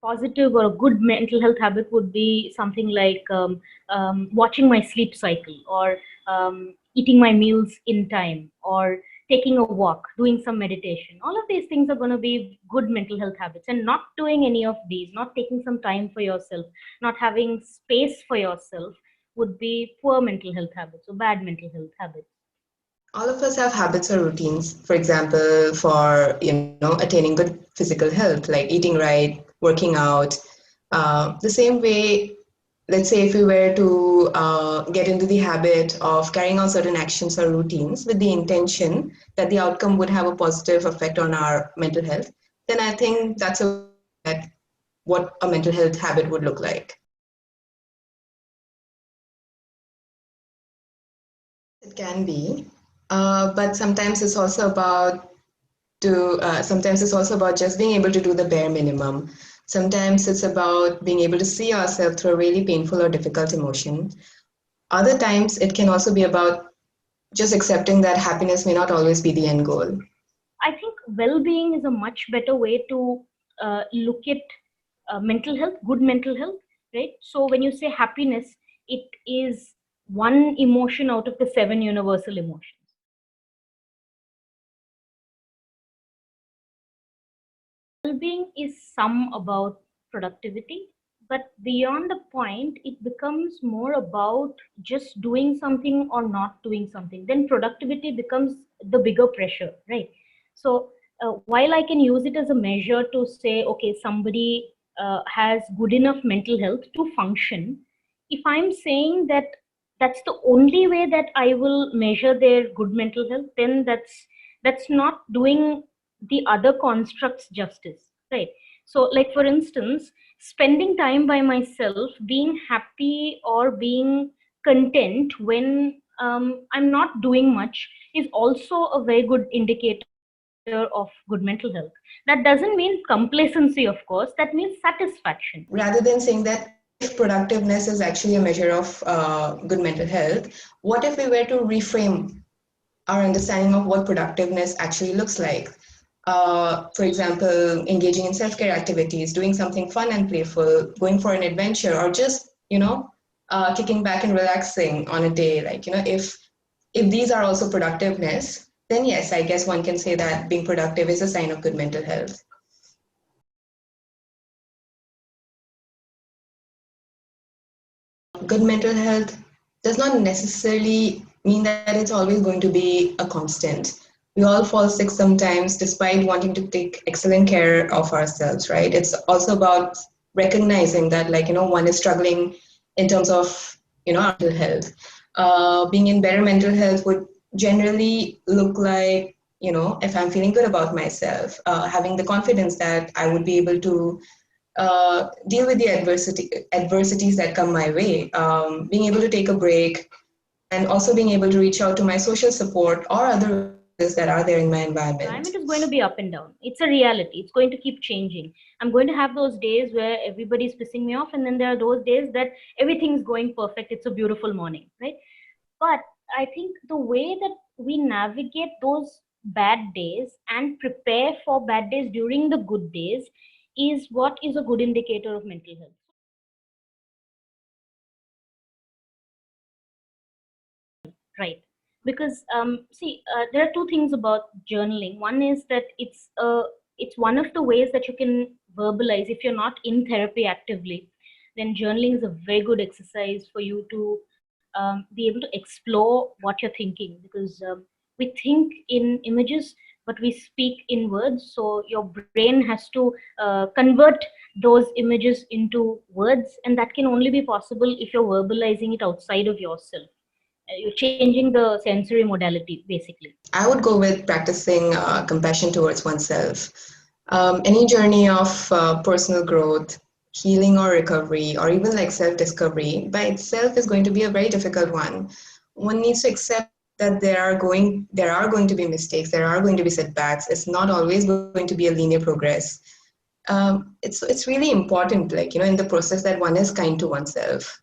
positive or a good mental health habit would be something like watching my sleep cycle, or eating my meals in time, or taking a walk, doing some meditation. All of these things are going to be good mental health habits. And not doing any of these, not taking some time for yourself, not having space for yourself, would be poor mental health habits or bad mental health habits. All of us have habits or routines, for example, for attaining good physical health, like eating right, working out. The same way, let's say if we were to get into the habit of carrying out certain actions or routines with the intention that the outcome would have a positive effect on our mental health, then I think that's what a mental health habit would look like. It can be, but sometimes it's also about just being able to do the bare minimum. Sometimes it's about being able to see yourself through a really painful or difficult emotion. Other times it can also be about just accepting that happiness may not always be the end goal. I think well-being is a much better way to look at mental health, good mental health, right? So when you say happiness, it is one emotion out of the seven universal emotions. Well-being is some about productivity, but beyond the point, it becomes more about just doing something or not doing something. Then productivity becomes the bigger pressure, right? So while I can use it as a measure to say, okay, somebody has good enough mental health to function, if I'm saying that that's the only way that I will measure their good mental health, then that's not doing the other constructs justice, right? So like for instance, spending time by myself, being happy or being content when I'm not doing much, is also a very good indicator of good mental health. That doesn't mean complacency, of course, that means satisfaction. Rather than saying that if productiveness is actually a measure of good mental health, what if we were to reframe our understanding of what productiveness actually looks like? For example, engaging in self-care activities, doing something fun and playful, going for an adventure, or just kicking back and relaxing on a day. Like if these are also productiveness, then yes, I guess one can say that being productive is a sign of good mental health. Good mental health does not necessarily mean that it's always going to be a constant. We all fall sick sometimes despite wanting to take excellent care of ourselves, right? It's also about recognizing that, one is struggling in terms of, our mental health. Being in better mental health would generally look like, if I'm feeling good about myself, having the confidence that I would be able to deal with the adversities that come my way, being able to take a break, and also being able to reach out to my social support or other resources that are there in my environment. Climate is going to be up and down. It's a reality. It's going to keep changing. I'm going to have those days where everybody's pissing me off, and then there are those days that everything's going perfect. It's a beautiful morning, right? But I think the way that we navigate those bad days and prepare for bad days during the good days is what is a good indicator of mental health. Right. Because see, there are two things about journaling. One is that it's one of the ways that you can verbalize. If you're not in therapy actively, then journaling is a very good exercise for you to be able to explore what you're thinking. Because we think in images, but we speak in words. So your brain has to convert those images into words, and that can only be possible if you're verbalizing it outside of yourself. You're changing the sensory modality basically. I would go with practicing compassion towards oneself. Any journey of personal growth, healing or recovery, or even like self-discovery by itself is going to be a very difficult one. One needs to accept that there are going to be mistakes, there are going to be setbacks. It's not always going to be a linear progress. It's really important, in the process that one is kind to oneself.